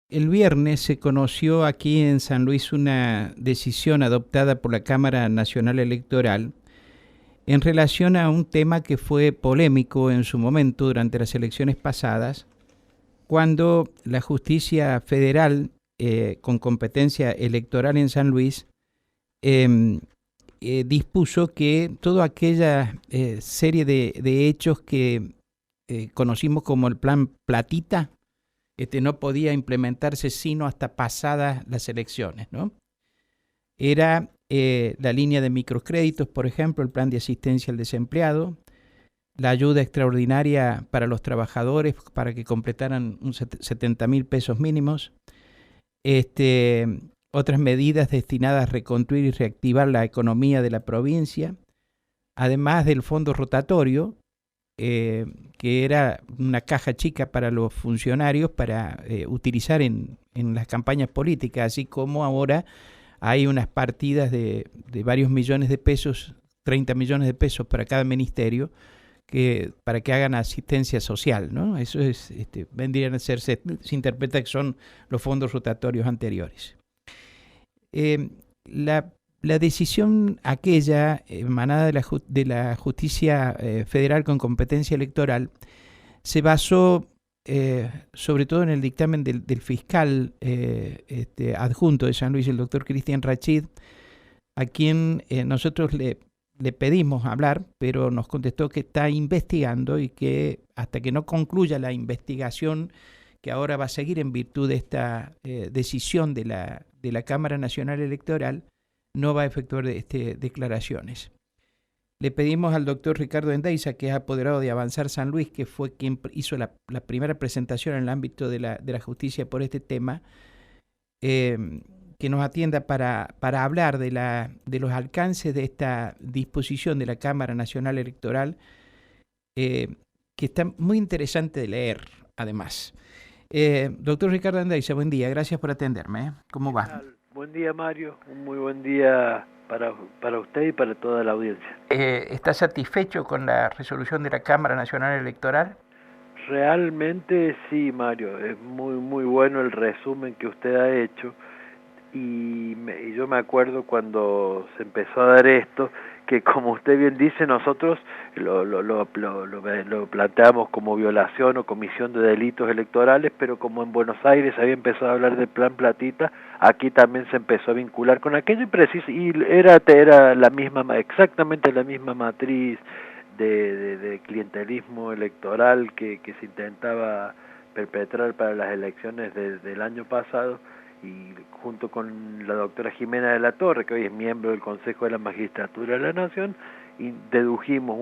El viernes se conoció aquí en San Luis una decisión adoptada por la Cámara Nacional Electoral en relación a un tema que fue polémico en su momento durante las elecciones pasadas, cuando la justicia federal con competencia electoral en San Luis eh, dispuso que toda aquella serie de hechos que conocimos como el plan Platita, no podía implementarse sino hasta pasadas las elecciones, ¿no? Era la línea de microcréditos, por ejemplo, el plan de asistencia al desempleado, la ayuda extraordinaria para los trabajadores para que completaran 70.000 pesos mínimos, otras medidas destinadas a reconstruir y reactivar la economía de la provincia, además del fondo rotatorio, que era una caja chica para los funcionarios para utilizar en las campañas políticas, así como ahora hay unas partidas de varios millones de pesos, 30 millones de pesos para cada ministerio, para que hagan asistencia social, ¿no? Eso es, vendrían a ser, se interpreta que son los fondos rotatorios anteriores. La decisión aquella emanada de la justicia federal con competencia electoral se basó sobre todo en el dictamen del fiscal adjunto de San Luis, el doctor Cristian Rachid, a quien nosotros le pedimos hablar, pero nos contestó que está investigando y que hasta que no concluya la investigación, que ahora va a seguir en virtud de esta decisión de la Cámara Nacional Electoral, no va a efectuar declaraciones. Le pedimos al doctor Ricardo Endeiza, que es apoderado de Avanzar San Luis, que fue quien hizo la primera presentación en el ámbito de la justicia por este tema, que nos atienda para hablar de los alcances de esta disposición de la Cámara Nacional Electoral, que está muy interesante de leer, además. Doctor Ricardo Endeiza, buen día, gracias por atenderme. ¿Cómo va? Buen día, Mario, un muy buen día para usted y para toda la audiencia. ¿Está satisfecho con la resolución de la Cámara Nacional Electoral? Realmente sí, Mario, es muy bueno el resumen que usted ha hecho y yo me acuerdo cuando se empezó a dar esto, que como usted bien dice, nosotros lo planteamos como violación o comisión de delitos electorales, pero como en Buenos Aires había empezado a hablar del plan Platita, aquí también se empezó a vincular con aquello y era la misma, exactamente la misma matriz de clientelismo electoral que se intentaba perpetrar para las elecciones del año pasado, y junto con la doctora Jimena de la Torre, que hoy es miembro del Consejo de la Magistratura de la Nación, y dedujimos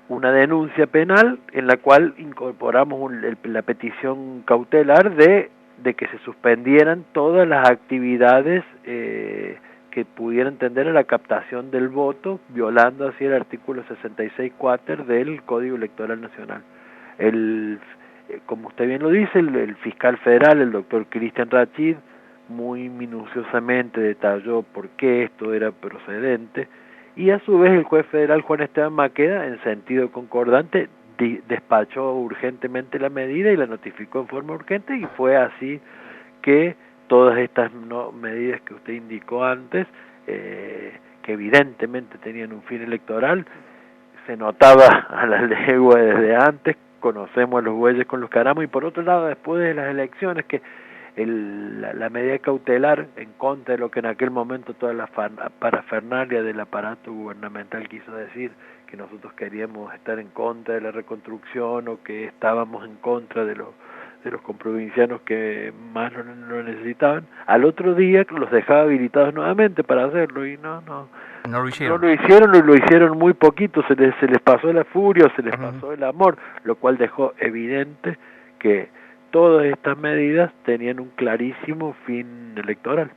una denuncia penal en la cual incorporamos la petición cautelar de que se suspendieran todas las actividades que pudieran tender a la captación del voto, violando así el artículo 66 quater del Código Electoral Nacional. Como usted bien lo dice, el fiscal federal, el doctor Cristian Rachid, muy minuciosamente detalló por qué esto era procedente, y a su vez el juez federal Juan Esteban Maqueda, en sentido concordante, despachó urgentemente la medida y la notificó en forma urgente, y fue así que todas estas medidas que usted indicó antes, que evidentemente tenían un fin electoral, se notaba a la legua desde antes, conocemos a los bueyes con los que aramos, y por otro lado, después de las elecciones, que la medida cautelar en contra de lo que en aquel momento toda la parafernalia del aparato gubernamental quiso decir, que nosotros queríamos estar en contra de la reconstrucción o que estábamos en contra de los comprovincianos que más lo necesitaban, al otro día los dejaba habilitados nuevamente para hacerlo, y no lo hicieron muy poquito, se les pasó la furia, se les pasó el amor, lo cual dejó evidente que todas estas medidas tenían un clarísimo fin electoral.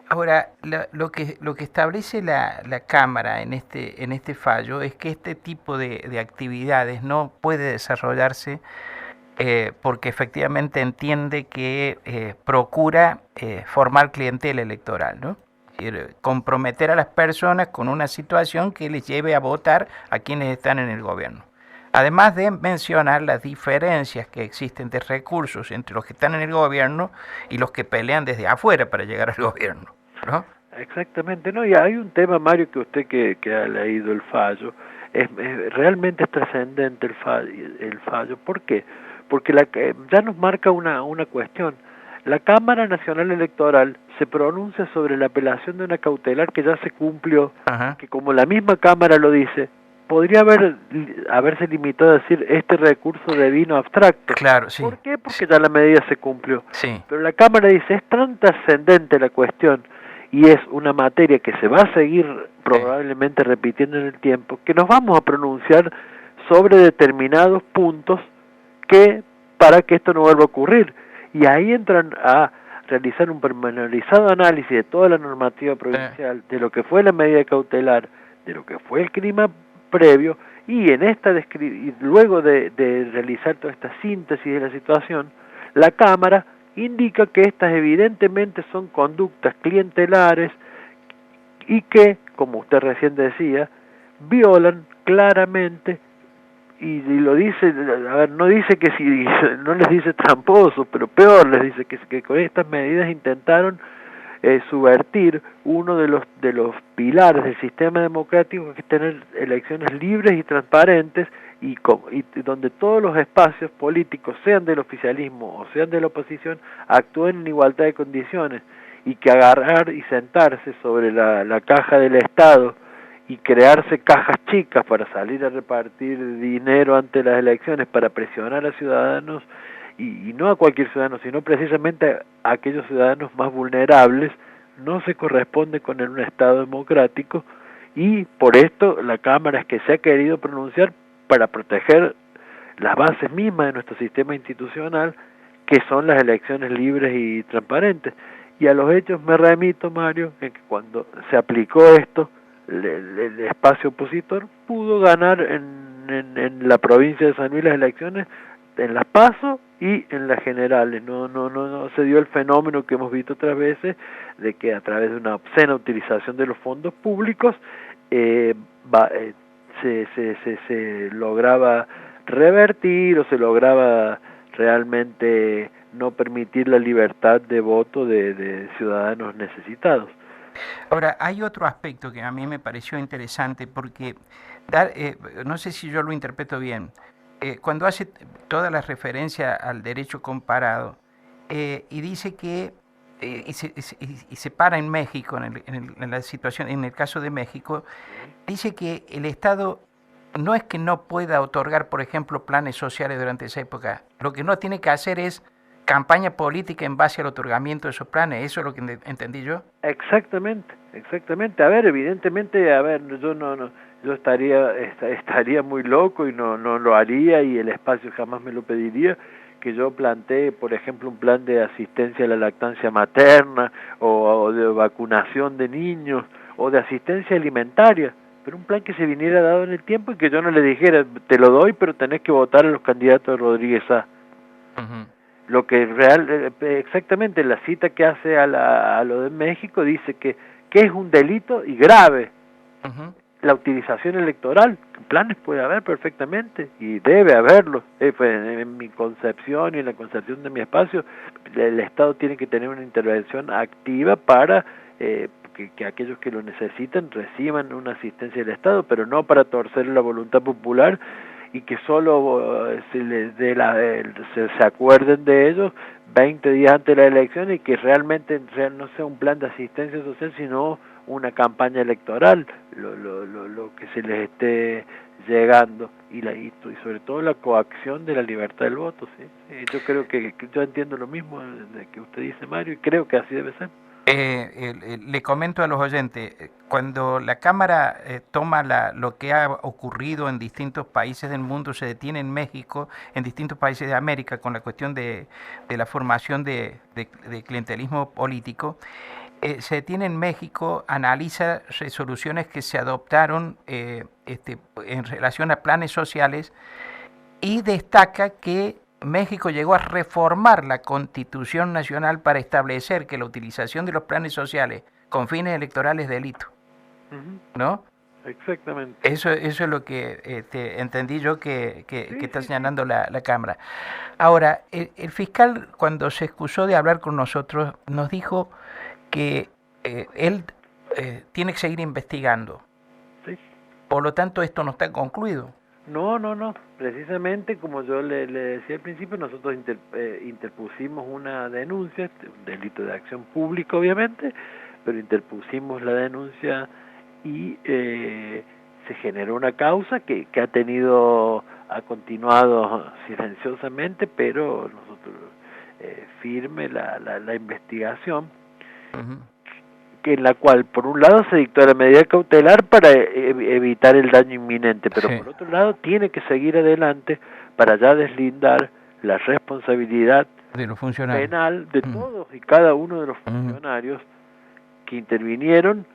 Ahora, lo que establece la Cámara en este fallo es que este tipo de actividades no puede desarrollarse porque efectivamente entiende que procura formar clientela electoral, ¿no? Comprometer a las personas con una situación que les lleve a votar a quienes están en el gobierno. Además de mencionar las diferencias que existen de recursos entre los que están en el gobierno y los que pelean desde afuera para llegar al gobierno, ¿no? Exactamente, no, y hay un tema, Mario, que usted que ha leído el fallo, realmente es trascendente el fallo. ¿Por qué? Porque ya nos marca una cuestión. La Cámara Nacional Electoral se pronuncia sobre la apelación de una cautelar que ya se cumplió, Ajá. que como la misma Cámara lo dice, podría haberse limitado a decir este recurso de vino abstracto. Claro, sí. ¿Por qué? Porque ya la medida se cumplió. Sí. Pero la Cámara dice, es tan trascendente la cuestión y es una materia que se va a seguir probablemente repitiendo en el tiempo, que nos vamos a pronunciar sobre determinados puntos para que esto no vuelva a ocurrir. Y ahí entran a realizar un pormenorizado análisis de toda la normativa provincial, de lo que fue la medida cautelar, de lo que fue el clima previo, y luego de realizar toda esta síntesis de la situación, la Cámara indica que estas evidentemente son conductas clientelares y que, como usted recién decía, violan claramente, y lo dice, a ver, no dice que si, no les dice tramposos, pero peor les dice que con estas medidas intentaron subvertir uno de los pilares del sistema democrático, que es tener elecciones libres y transparentes, y donde todos los espacios políticos, sean del oficialismo o sean de la oposición, actúen en igualdad de condiciones, y que agarrar y sentarse sobre la caja del Estado y crearse cajas chicas para salir a repartir dinero ante las elecciones para presionar a ciudadanos, y no a cualquier ciudadano, sino precisamente a aquellos ciudadanos más vulnerables, no se corresponde con un Estado democrático, y por esto la Cámara es que se ha querido pronunciar para proteger las bases mismas de nuestro sistema institucional, que son las elecciones libres y transparentes. Y a los hechos me remito, Mario, en que cuando se aplicó esto, el espacio opositor pudo ganar en la provincia de San Luis las elecciones, en las PASO y en las generales. No se dio el fenómeno que hemos visto otras veces, de que a través de una obscena utilización de los fondos públicos se lograba revertir, o se lograba realmente no permitir la libertad de voto de ciudadanos necesitados. Ahora, hay otro aspecto que a mí me pareció interesante, porque no sé si yo lo interpreto bien, cuando hace toda la referencia al derecho comparado, y dice que y se para en México, en la situación, en el caso de México, dice que el Estado no es que no pueda otorgar, por ejemplo, planes sociales durante esa época, lo que no tiene que hacer es campaña política en base al otorgamiento de esos planes. ¿Eso es lo que entendí yo? Exactamente. A ver, evidentemente, yo estaría muy loco y no lo haría, y el espacio jamás me lo pediría, que yo plantee, por ejemplo, un plan de asistencia a la lactancia materna, o de vacunación de niños, o de asistencia alimentaria, pero un plan que se viniera dado en el tiempo, y que yo no le dijera, te lo doy, pero tenés que votar a los candidatos de Rodríguez A. Uh-huh. Lo que exactamente la cita que hace a lo de México dice que es un delito y grave. Uh-huh. La utilización electoral, planes puede haber perfectamente, y debe haberlos. En mi concepción y en la concepción de mi espacio, el Estado tiene que tener una intervención activa para que aquellos que lo necesitan reciban una asistencia del Estado, pero no para torcer la voluntad popular, y que solo se acuerden de ellos 20 días antes de la elección, y que realmente no sea un plan de asistencia social, sino una campaña electoral, lo que se les esté llegando, y sobre todo la coacción de la libertad del voto. ¿Sí? Yo creo que yo entiendo lo mismo de que usted dice, Mario, y creo que así debe ser. Le comento a los oyentes, cuando la Cámara toma lo que ha ocurrido en distintos países del mundo, se detiene en México, en distintos países de América, con la cuestión de la formación de clientelismo político, se detiene en México, analiza resoluciones que se adoptaron en relación a planes sociales, y destaca que México llegó a reformar la Constitución Nacional para establecer que la utilización de los planes sociales con fines electorales es delito, ¿no? exactamente. Eso es lo que entendí yo que Sí, está sí, sí. señalando la Cámara. Ahora, el fiscal cuando se excusó de hablar con nosotros nos dijo que él tiene que seguir investigando. Sí. Por lo tanto, esto no está concluido. No, no, no. Precisamente como yo le decía al principio, nosotros interpusimos una denuncia, un delito de acción pública obviamente, pero interpusimos la denuncia y se generó una causa que ha continuado silenciosamente, pero nosotros firme la investigación, Ujú. que en la cual por un lado se dictó la medida cautelar para evitar el daño inminente, pero Sí, por otro lado tiene que seguir adelante para ya deslindar la responsabilidad de los funcionarios. penal de Ujú. todos y cada uno de los Ujú. funcionarios que intervinieron,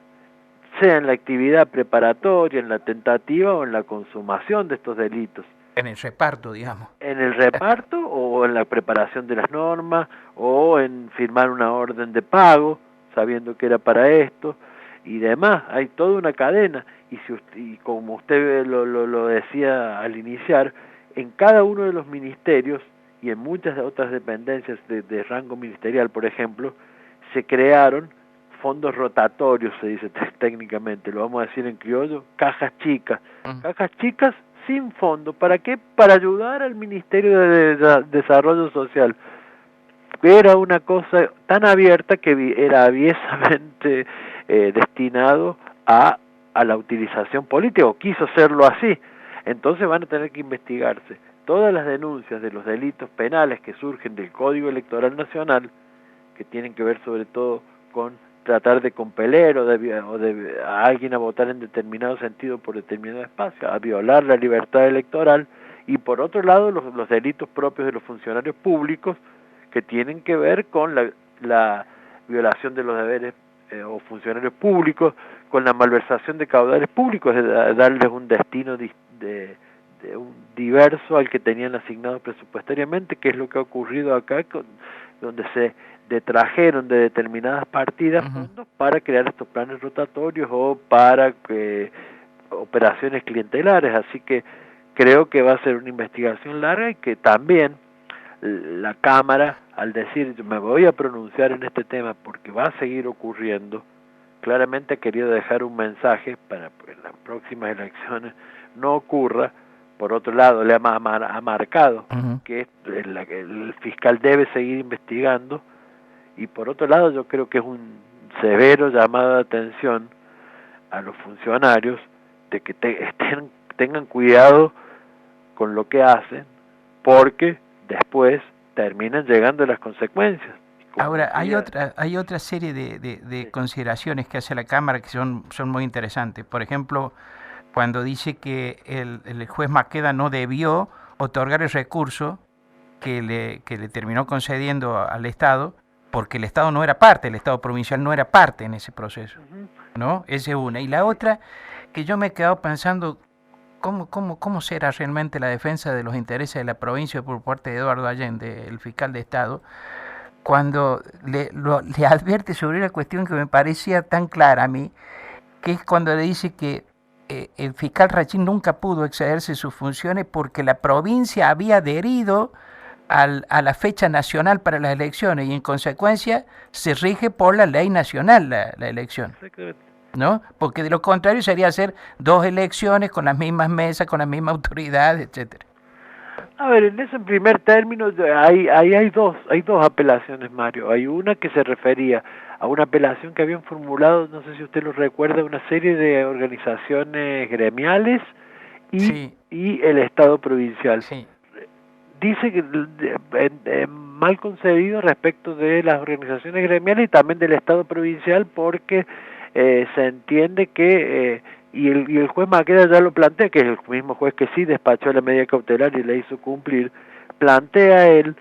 sea en la actividad preparatoria, en la tentativa o en la consumación de estos delitos, En el reparto, digamos. en el reparto o en la preparación de las normas o en firmar una orden de pago sabiendo que era para esto y demás. Hay toda una cadena y, y como usted lo decía al iniciar, en cada uno de los ministerios y en muchas otras dependencias de rango ministerial, por ejemplo, se crearon fondos rotatorios, se dice técnicamente, lo vamos a decir en criollo, Mm. cajas chicas sin fondo. ¿Para qué? Para ayudar al Ministerio de Desarrollo Social. Era una cosa tan abierta que era aviesamente destinado a la utilización política, o quiso serlo así. Entonces van a tener que investigarse todas las denuncias de los delitos penales que surgen del Código Electoral Nacional, que tienen que ver sobre todo con tratar de compeler o de a alguien a votar en determinado sentido por determinado espacio, a violar la libertad electoral, y por otro lado los delitos propios de los funcionarios públicos que tienen que ver con la violación de los deberes o funcionarios públicos, con la malversación de caudales públicos, de darles un destino de un diverso al que tenían asignado presupuestariamente, que es lo que ha ocurrido acá, donde se detrajeron de determinadas partidas Ujú. fondos para crear estos planes rotatorios o para operaciones clientelares. Así que creo que va a ser una investigación larga y que también la Cámara, al decir yo me voy a pronunciar en este tema porque va a seguir ocurriendo, claramente ha querido dejar un mensaje para que en las próximas elecciones no ocurra. Por otro lado, le ha marcado Ujú. que el fiscal debe seguir investigando, y por otro lado yo creo que es un severo llamado de atención a los funcionarios de que tengan cuidado con lo que hacen, porque después terminan llegando las consecuencias. Como Ahora, decía, hay otra serie de sí, consideraciones que hace la Cámara que son muy interesantes. Por ejemplo, cuando dice que el juez Maqueda no debió otorgar el recurso que le terminó concediendo al Estado, porque el Estado no era parte, el Estado provincial no era parte en ese proceso, ujú, ¿no? Esa es una. Y la sí, otra, que yo me he quedado pensando, ¿cómo será realmente la defensa de los intereses de la provincia por parte de Eduardo Allende, el fiscal de Estado, cuando le advierte sobre una cuestión que me parecía tan clara a mí, que es cuando le dice que el fiscal Rachín nunca pudo excederse sus funciones porque la provincia había adherido a la fecha nacional para las elecciones y en consecuencia se rige por la ley nacional la elección, exactamente. ¿no? Porque de lo contrario sería hacer dos elecciones con las mismas mesas, con las mismas autoridades, etcétera. A ver, en ese primer término hay dos apelaciones, Mario. Hay una que se refería a una apelación que habían formulado, no sé si usted lo recuerda, una serie de organizaciones gremiales Sí, y el Estado provincial. sí. Dice que mal concebido respecto de las organizaciones gremiales y también del Estado provincial, porque se entiende que y el juez Maqueda ya lo plantea, que es el mismo juez que sí despachó la medida cautelar y la hizo cumplir, plantea él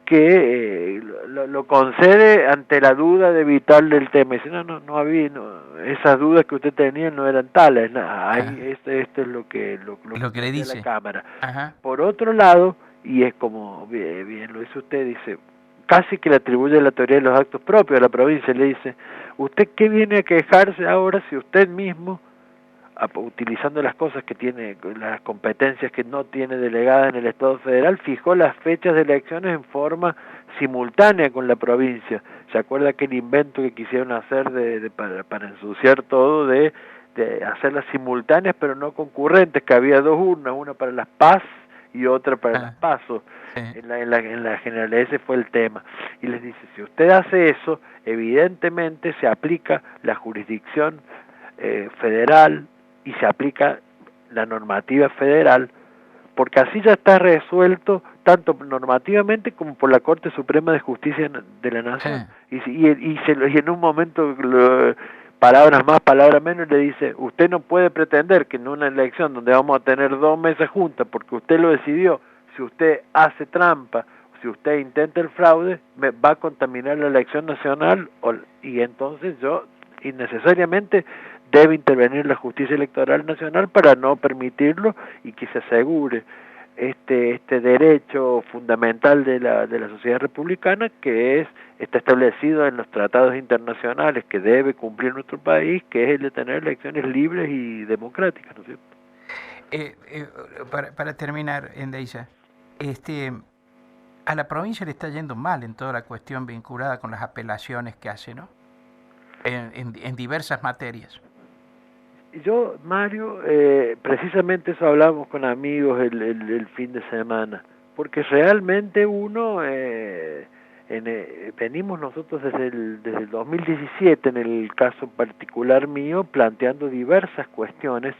que lo concede ante la duda de evitarle el tema. Dice, no había, esas dudas que usted tenía no eran tales, esto es lo que Lo que le plantea la dice. Cámara. Ajá. Por otro lado, y es como bien lo dice usted, dice, casi que le atribuye la teoría de los actos propios a la provincia, le dice, ¿usted qué viene a quejarse ahora si usted mismo utilizando las cosas que tiene, las competencias que no tiene delegada en el Estado federal, fijó las fechas de elecciones en forma simultánea con la provincia. ¿Se acuerda aquel invento que quisieron hacer para ensuciar todo, de hacerlas simultáneas pero no concurrentes, que había dos urnas, una para las PAS y otra para las PASO? Sí. En la general, ese fue el tema. Y les dice, si usted hace eso, evidentemente se aplica la jurisdicción federal y se aplica la normativa federal, porque así ya está resuelto tanto normativamente como por la Corte Suprema de Justicia de la Nación. Sí. Y en un momento, palabras más, palabras menos, le dice, usted no puede pretender que en una elección donde vamos a tener 2 mesas juntas, porque usted lo decidió, si usted hace trampa, si usted intenta el fraude, va a contaminar la elección nacional, y entonces yo innecesariamente debe intervenir la justicia electoral nacional para no permitirlo y que se asegure este derecho fundamental de la sociedad republicana, que está establecido en los tratados internacionales que debe cumplir nuestro país, que es el de tener elecciones libres y democráticas, ¿no es cierto? Para terminar, Endeixa, a la provincia le está yendo mal en toda la cuestión vinculada con las apelaciones que hace, ¿no? En diversas materias. Yo, Mario, precisamente eso hablamos con amigos el fin de semana, porque realmente uno, venimos nosotros desde el 2017, en el caso particular mío, planteando diversas cuestiones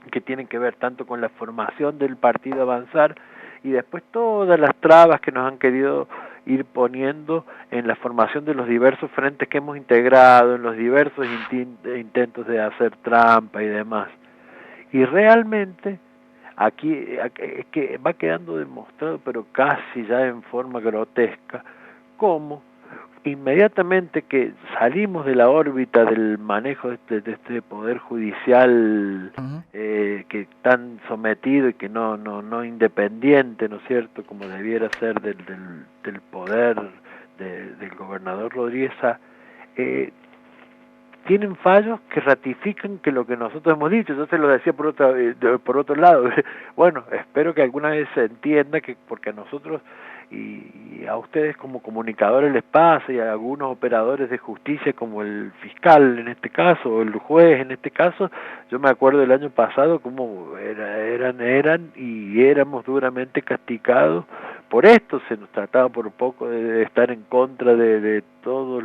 que tienen que ver tanto con la formación del Partido Avanzar y después todas las trabas que nos han querido ir poniendo en la formación de los diversos frentes que hemos integrado, en los diversos intentos de hacer trampa y demás. Y realmente aquí es que va quedando demostrado, pero casi ya en forma grotesca, cómo inmediatamente que salimos de la órbita del manejo de este poder judicial que tan sometido y que no independiente, ¿no es cierto?, como debiera ser del poder del gobernador Rodríguez, tienen fallos que ratifican que lo que nosotros hemos dicho. Yo se lo decía por otro lado. Bueno, espero que alguna vez se entienda que porque a nosotros y a ustedes como comunicadores les pasa, y a algunos operadores de justicia como el fiscal en este caso, o el juez en este caso, yo me acuerdo del año pasado como eran y éramos duramente castigados por esto. Se nos trataba por poco de estar en contra de todo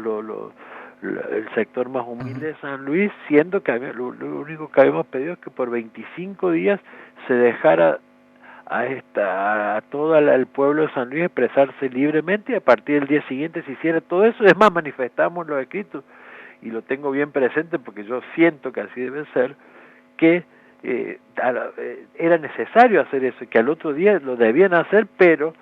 el sector más humilde de San Luis, siendo que lo único que habíamos pedido es que por 25 días se dejara a todo el pueblo de San Luis expresarse libremente, y a partir del día siguiente se hiciera todo eso. Es más, manifestamos los escritos, y lo tengo bien presente porque yo siento que así debe ser, que era necesario hacer eso, y que al otro día lo debían hacer, pero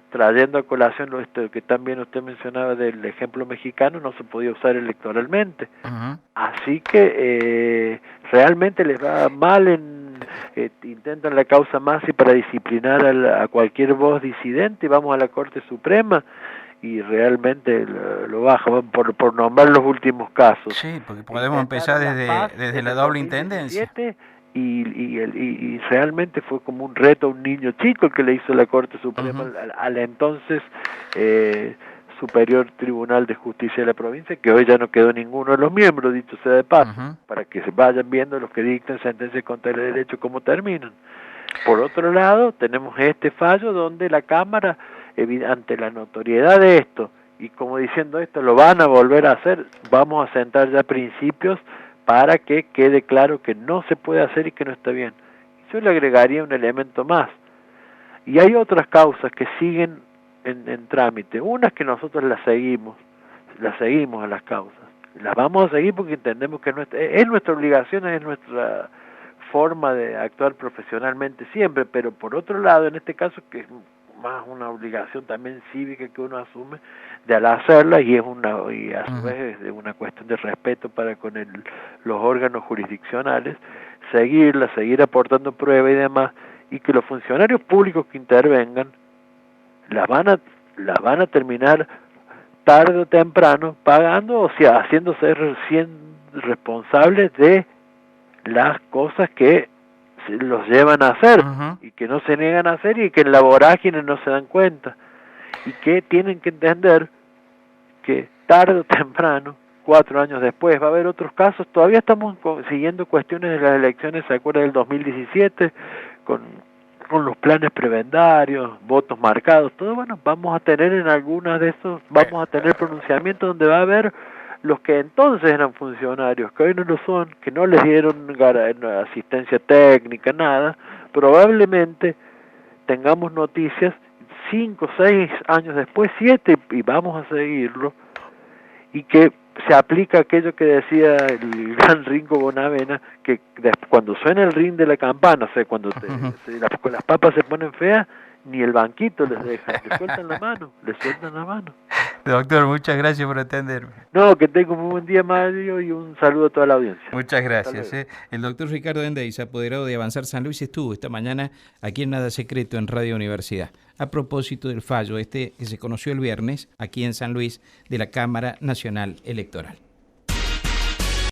trayendo a colación esto que también usted mencionaba del ejemplo mexicano, no se podía usar electoralmente. Así que realmente les va mal intentan la causa Massi para disciplinar a cualquier voz disidente, y vamos a la Corte Suprema y realmente lo bajan por nombrar los últimos casos. Sí, porque podemos empezar desde la doble intendencia. Y realmente fue como un reto a un niño chico el que le hizo la Corte Suprema al entonces Superior Tribunal de Justicia de la provincia, que hoy ya no quedó ninguno de los miembros, dicho sea de paso, para que se vayan viendo los que dictan sentencias contra el derecho cómo terminan. Por otro lado, tenemos este fallo donde la Cámara, ante la notoriedad de esto, y como diciendo esto lo van a volver a hacer, vamos a sentar ya principios para que quede claro que no se puede hacer y que no está bien. Yo le agregaría un elemento más. Y hay otras causas que siguen en trámite. Unas que nosotros las seguimos a las causas. Las vamos a seguir porque entendemos que es nuestra obligación, es nuestra forma de actuar profesionalmente siempre, pero por otro lado, en este caso, que es más una obligación también cívica que uno asume de al hacerla, y a su vez es una cuestión de respeto para con los órganos jurisdiccionales, seguir aportando prueba y demás, y que los funcionarios públicos que intervengan las van a terminar tarde o temprano pagando, o sea, haciéndose responsables de las cosas que los llevan a hacer y que no se niegan a hacer y que en la vorágine no se dan cuenta y que tienen que entender que tarde o temprano, 4 años después, va a haber otros casos. Todavía estamos siguiendo cuestiones de las elecciones, ¿se acuerda del 2017? Con los planes prebendarios, votos marcados, todo. Bueno, vamos a tener en algunas de esos, vamos a tener pronunciamientos donde va a haber los que entonces eran funcionarios, que hoy no lo son, que no les dieron asistencia técnica, nada. Probablemente tengamos noticias 5, 6 años después, 7, y vamos a seguirlo, y que se aplica aquello que decía el gran Ringo Bonavena, que cuando suena el ring de la campana, o sea, cuando las papas se ponen feas, ni el banquito les dejan, le sueltan la mano. Doctor, muchas gracias por atenderme. No, que tenga un muy buen día, Mario, y un saludo a toda la audiencia. Muchas gracias. El doctor Ricardo Endeis, apoderado de Avanzar San Luis, estuvo esta mañana aquí en Nada Secreto en Radio Universidad, a propósito del fallo que se conoció el viernes aquí en San Luis de la Cámara Nacional Electoral.